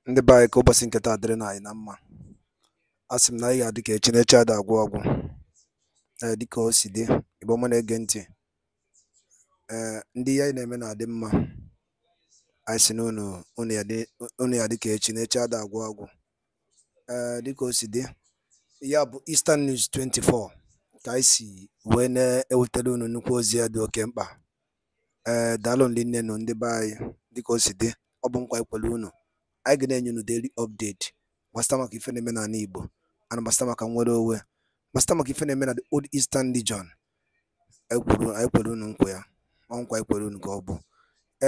Ndị be anyị ka ụbọchị nke taa dịrị anyị na mma. Asị m na anyị ga-adị ka Chineke ada agwụ agwụ dịka o si dị Igbo ọma na-ege ntị. Ndị ihe anyị na-eme na-adị mma. Anyị sị na unu ya dị ka Chineke ada agwụ agwụ. Dịka o si dị, ya bụ Eastern News 24 ka anyị si wee na-ewetara unu nnukwu ozi ya dị oke mkpa. Daalụ ndị nne na ndị be anyị. Dịka o si dị, ọ bụ nkwa ikwere unu anyị ga na-enye unu daily update gbasara maka ife na-eme n'ala Igbo, ana gbasara maka nnwere onwe, gbasara maka ife na-eme na the old Eastern region. Anyị kwere unu nkwa ya, nkwa anyị kwere unu ka ọ bụ.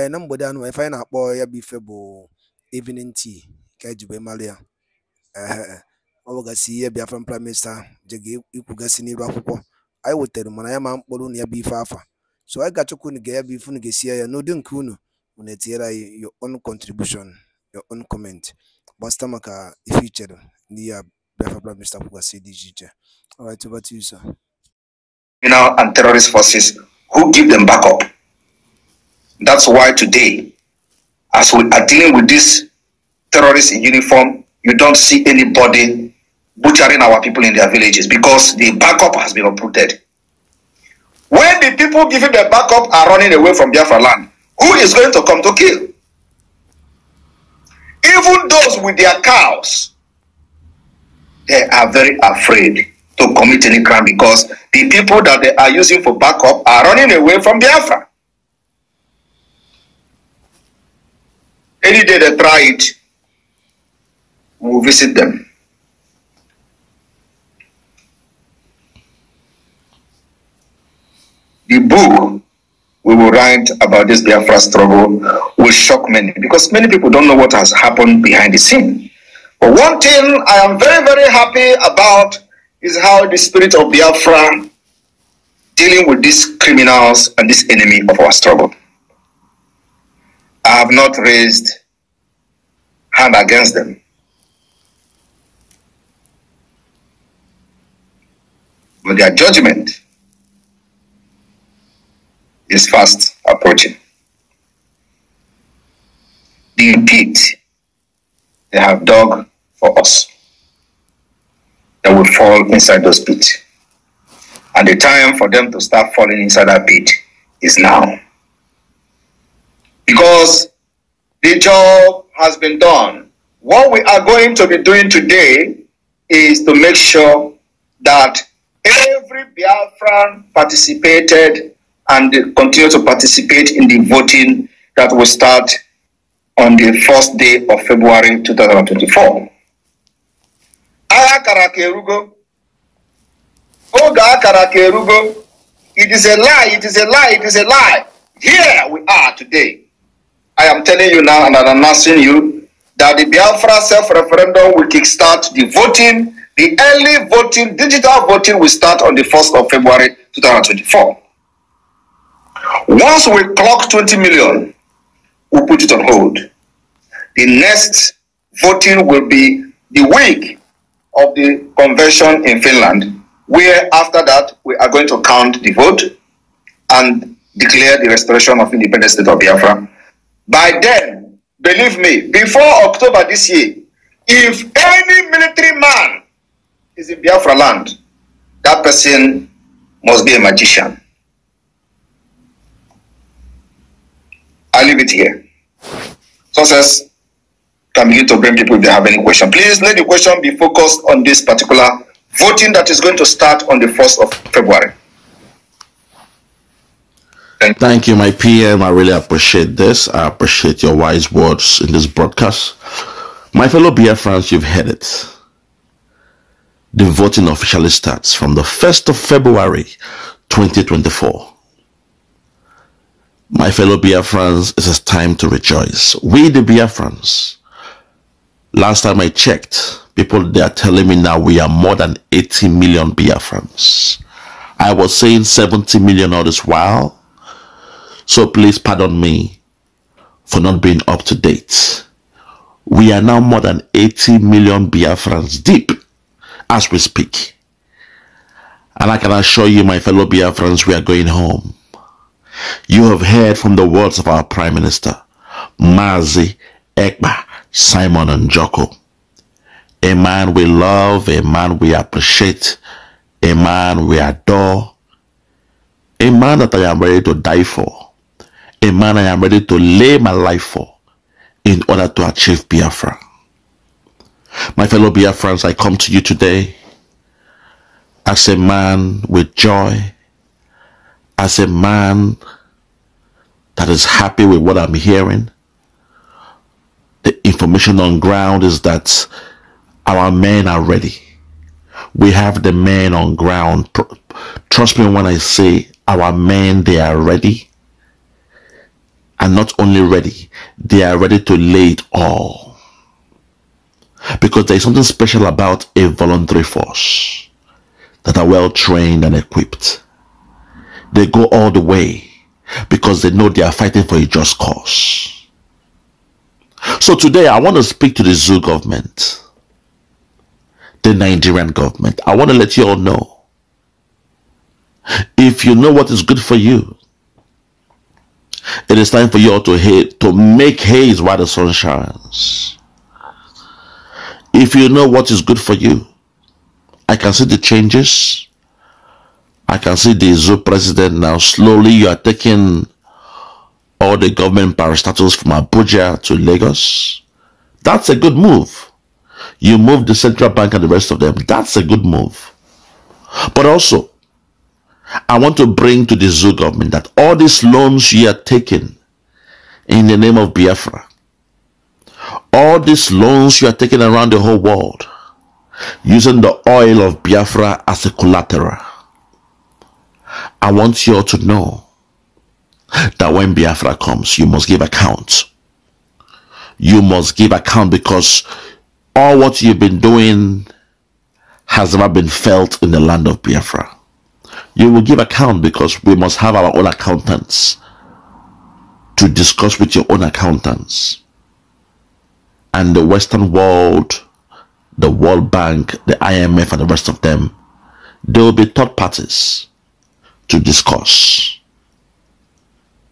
Na mgbede anụ ife anyị na-akpọ ya bụ ife bụ evening tea ka anyị ji wee mara ya. Ọ bụgasị ihe Biafra Prime Minister je ikwugasị n'iru akwụkwọ anyị wetara, mana ya ma mkpụrụ unu ya bụ ife afa. So anyị ga-achọkwa unu ga ya bụ ife unu ga-esi ya n'ụdị nke unu etinyere anyị your own contribution, your own comment gbasara maka ife ichere ndị ya Biafra Prime Minister kwugasị dị iche iche. All right, over to you, sir. And terrorist forces who give them backup. That's why today, as we are dealing with this terrorists in uniform, you don't see anybody butchering our people in their villages because the backup has been uprooted. When the people giving the backup are running away from Biafra land, who is going to come to kill? Even those with their cows, they are very afraid to commit any crime because the people that they are using for backup are running away from Biafra. Any day they try it, we will visit them. The book we will write about this Biafra struggle will shock many because many people don't know what has happened behind the scene. But one thing I am very, very happy about is how the spirit of Biafra dealing with these criminals and this enemy of our struggle. I have not raised hand against them. But their judgment is fast approaching. The pit they have dug for us, they will fall inside those pits. And the time for them to start falling inside that pit is now. Because the job has been done. What we are going to be doing today is to make sure that every Biafran participated and continue to participate in the voting that will start on the first day of February 2024. It is a lie, it is a lie, it is a lie. Here we are today. I am telling you now and I'm announcing you that the Biafra self-referendum will kickstart the voting. The early voting, digital voting will start on the 1st of February 2024. Once we clock 20 million, we'll put it on hold. The next voting will be the week of the convention in Finland, where after that we are going to count the vote and declare the restoration of independent state of Biafra. By then, believe me, before October this year, if any military man is in Biafra land, that person must be a magician. I leave it here. Sources can begin to bring people if they have any question. Please let the question be focused on this particular voting that is going to start on the 1st of February. Thank you, my PM. I really appreciate this. I appreciate your wise words in this broadcast. My fellow Biafrans, you've heard it. The voting officially starts from the 1st of February 2024. My fellow Biafrans, it is time to rejoice. We the Biafrans, last time I checked, people they are telling me now we are more than 80 million Biafrans. I was saying 70 million all this while. So please pardon me for not being up to date. We are now more than 80 million Biafrans deep as we speak. And I can assure you, my fellow Biafrans, we are going home. You have heard from the words of our Prime Minister, Mazi Ekpa, Simon and Joko. A man we love, a man we appreciate, a man we adore, a man that I am ready to die for, a man I am ready to lay my life for in order to achieve Biafra. My fellow Biafrans, I come to you today as a man with joy, as a man that is happy with what I'm hearing. The information on ground is that our men are ready. We have the men on ground. Trust me when I say our men, they are ready. And not only ready, they are ready to lay it all. Because there is something special about a voluntary force that are well trained and equipped. They go all the way because they know they are fighting for a just cause. So today I want to speak to the zoo government, the Nigerian government. I want to let you all know, if you know what is good for you, it is time for you all to make haste while the sun shines. If you know what is good for you, I can see the changes. I can see the zoo president now. Slowly you are taking all the government parastatals from Abuja to Lagos. That's a good move. You move the central bank and the rest of them. That's a good move. But also, I want to bring to the zoo government that all these loans you are taking in the name of Biafra, all these loans you are taking around the whole world, using the oil of Biafra as a collateral, I want you all to know that when Biafra comes, you must give account. You must give account because all what you've been doing has never been felt in the land of Biafra. You will give account because we must have our own accountants to discuss with your own accountants. And the Western world, the World Bank, the IMF and the rest of them, there will be third parties to discuss.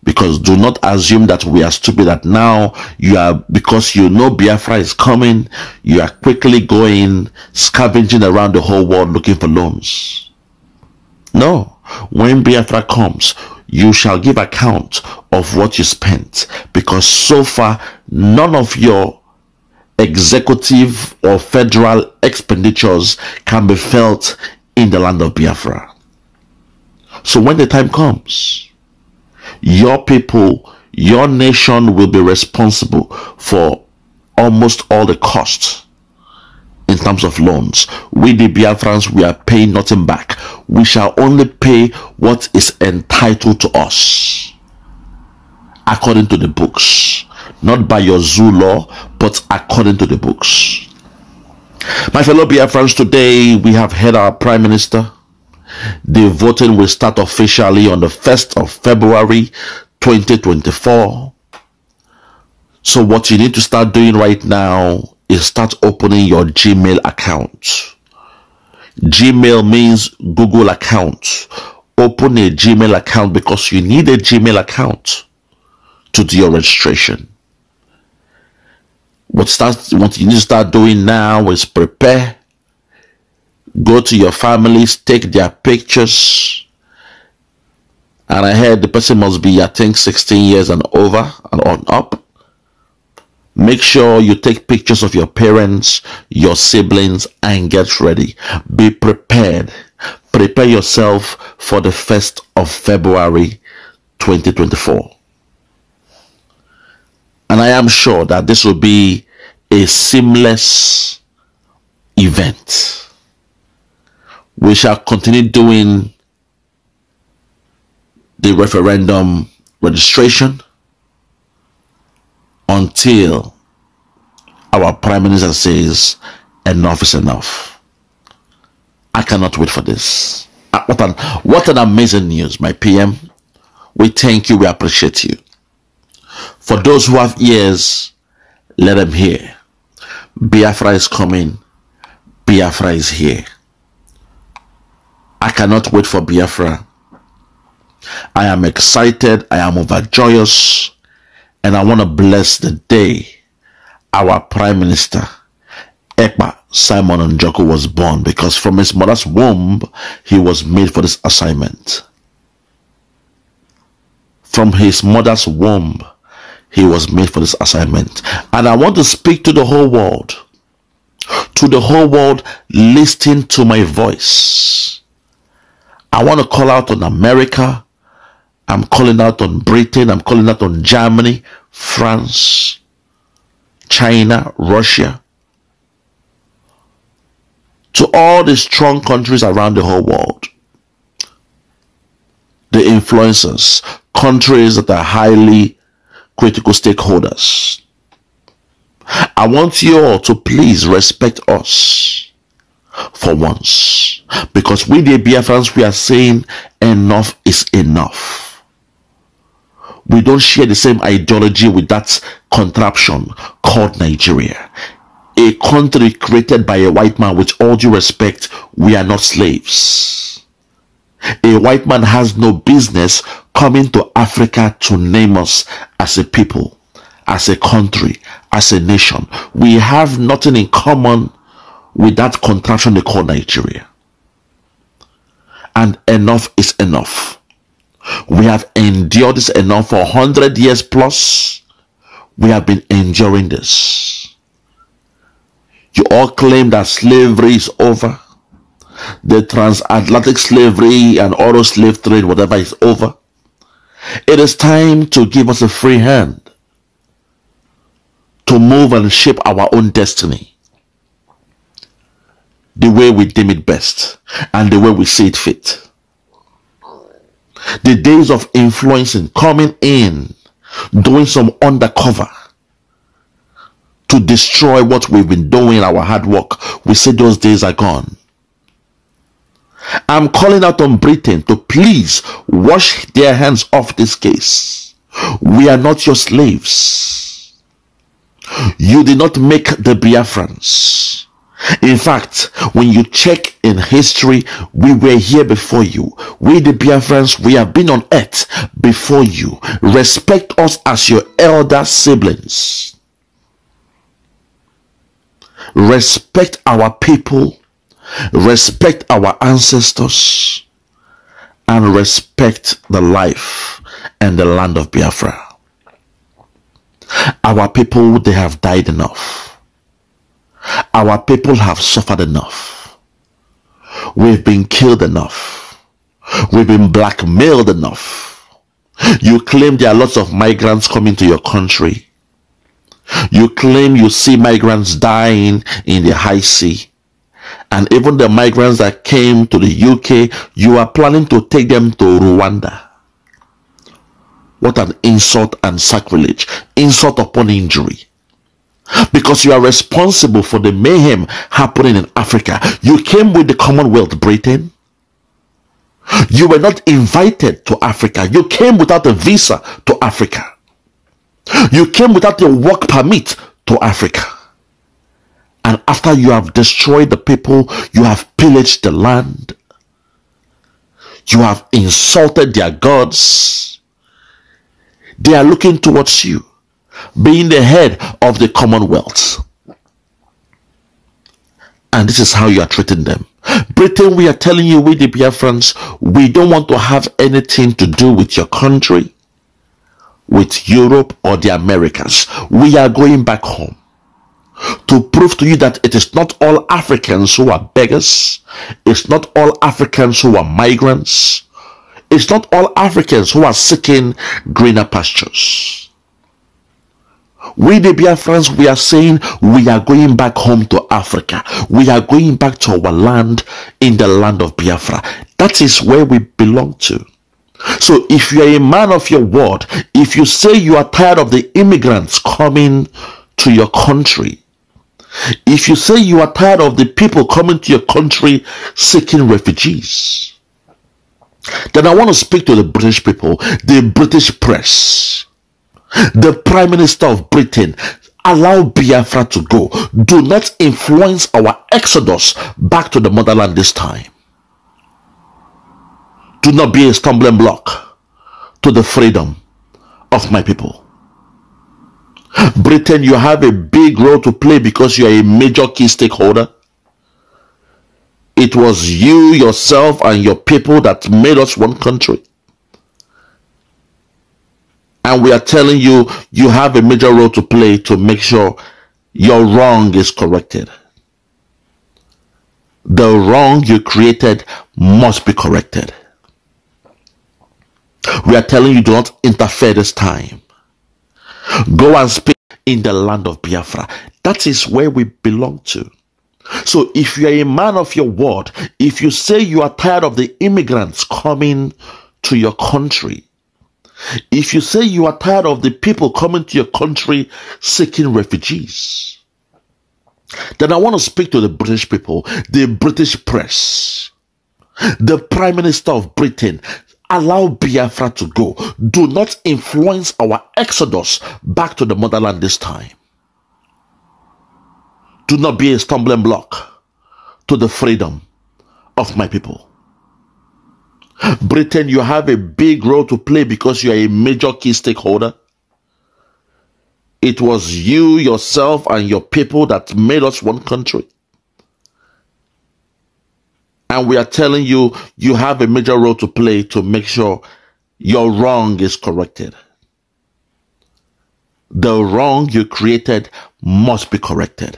Because do not assume that we are stupid, that now you are, because you know Biafra is coming, you are quickly going scavenging around the whole world looking for loans. No, when Biafra comes, you shall give account of what you spent, because so far none of your executive or federal expenditures can be felt in the land of Biafra. So when the time comes, your people, your nation will be responsible for almost all the costs in terms of loans. We the Biafrans, we are paying nothing back. We shall only pay what is entitled to us according to the books, not by your zoo law, but according to the books. My fellow Biafrans, today we have had our Prime Minister. The voting will start officially on the 1st of February 2024. So what you need to start doing right now is start opening your Gmail account. Gmail means Google account. Open a Gmail account because you need a Gmail account to do your registration. What you need to start doing now is prepare. Go to your families, take their pictures. And I heard the person must be, I think, 16 years and over and on up. Make sure you take pictures of your parents, your siblings, and get ready. Be prepared. Prepare yourself for the 1st of February 2024. And I am sure that this will be a seamless event. We shall continue doing the referendum registration until our Prime Minister says enough is enough. I cannot wait for this. What an amazing news, my PM. We thank you, we appreciate you. For those who have ears, let them hear. Biafra is coming. Biafra is here. I cannot wait for Biafra. I am excited. I am overjoyous. And I want to bless the day our Prime Minister, Ekpa Simon Njoku, was born, because from his mother's womb, he was made for this assignment. From his mother's womb, he was made for this assignment. And I want to speak to the whole world. To the whole world, listen to my voice. I want to call out on America. I'm calling out on Britain. I'm calling out on Germany, France, China, Russia. To all the strong countries around the whole world. The influencers, countries that are highly critical stakeholders. I want you all to please respect us for once, because we the Biafrans, we are saying enough is enough. We don't share the same ideology with that contraption called Nigeria, a country created by a white man. With all due respect, we are not slaves. A white man has no business coming to Africa to name us as a people, as a country, as a nation. We have nothing in common with that contraption they call Nigeria. And enough is enough. We have endured this enough for 100 years plus. We have been enduring this. You all claim that slavery is over. The transatlantic slavery and auto slave trade, whatever, is over. It is time to give us a free hand to move and shape our own destiny the way we deem it best and the way we see it fit. The days of influencing, coming in, doing some undercover to destroy what we've been doing, our hard work, we say those days are gone. I'm calling out on Britain to please wash their hands off this case. We are not your slaves. You did not make the Biafrans. In fact, when you check in history, we were here before you. We the Biafrans, we have been on earth before you. Respect us as your elder siblings. Respect our people. Respect our ancestors. And respect the life and the land of Biafra. Our people, they have died enough. Our people have suffered enough. We've been killed enough. We've been blackmailed enough. You claim there are lots of migrants coming to your country. You claim you see migrants dying in the high sea. And even the migrants that came to the UK, you are planning to take them to Rwanda. What an insult and sacrilege. Insult upon injury. Because you are responsible for the mayhem happening in Africa. You came with the Commonwealth, Britain. You were not invited to Africa. You came without a visa to Africa. You came without a work permit to Africa. And after you have destroyed the people, you have pillaged the land. You have insulted their gods. They are looking towards you, being the head of the Commonwealth. And this is how you are treating them. Britain, we are telling you, we the Biafrans, we don't want to have anything to do with your country, with Europe or the Americas. We are going back home to prove to you that it is not all Africans who are beggars. It's not all Africans who are migrants. It's not all Africans who are seeking greener pastures. We the Biafrans, we are saying we are going back home to Africa. We are going back to our land, in the land of Biafra. That is where we belong to. So if you are a man of your word, if you say you are tired of the immigrants coming to your country, if you say you are tired of the people coming to your country seeking refugees, then I want to speak to the British people, the British press, the Prime Minister of Britain. Allow Biafra to go. Do not influence our exodus back to the motherland this time. Do not be a stumbling block to the freedom of my people. Britain, you have a big role to play because you are a major key stakeholder. It was you, yourself, and your people that made us one country. And we are telling you, you have a major role to play to make sure your wrong is corrected. The wrong you created must be corrected. We are telling you, do not interfere this time. Go and speak in the land of Biafra. That is where we belong to. So if you are a man of your word, if you say you are tired of the immigrants coming to your country, if you say you are tired of the people coming to your country seeking refugees, then I want to speak to the British people, the British press, the Prime Minister of Britain. Allow Biafra to go. Do not influence our exodus back to the motherland this time. Do not be a stumbling block to the freedom of my people. Britain, you have a big role to play because you are a major key stakeholder. It was you, yourself, and your people that made us one country. And we are telling you, you have a major role to play to make sure your wrong is corrected. The wrong you created must be corrected.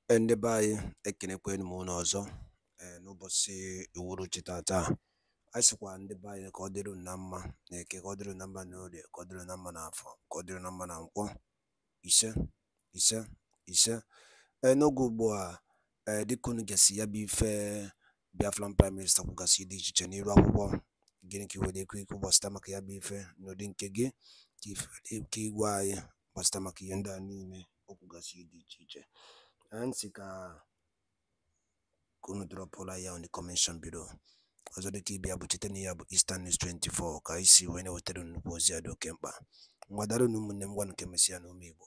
Ndị be anyị ekenekwanụ m unu ọzọ n'ụbọchị uhuruchi tata. A sịkwa ndị be anyị ka ọ dịrị unu na mma n'Eke, ka ọ dịrị unu na mma n'Orie, ka ọ dịrị unu na mma n'Afọ, ka ọ dịrị unu na mma na Nkwọ. Ise ise ise. N'oge ugbu a dịka unu gasị ya bụ ife Biafran Prime Minister kwugasị dị iche iche n'iru akwụkwọ, gịnị ka iwere ekwu ikwu gbasịta maka ya bụ ife n'ụdị nke gị, ka igwe anyị gbasịta maka ihe ndị a niile o kwugasị dị iche iche. Nsị ka unu dropụla ya on the comment below. Ọzọ dịka ịbịa bụ chete na ya bụ Eastern News 24 ka isi wee na-wetara nnukwu ozi a dị oke mkpa. Ngwadara unu ụmụnne m, ngwa nke mesịa na ume Igbo.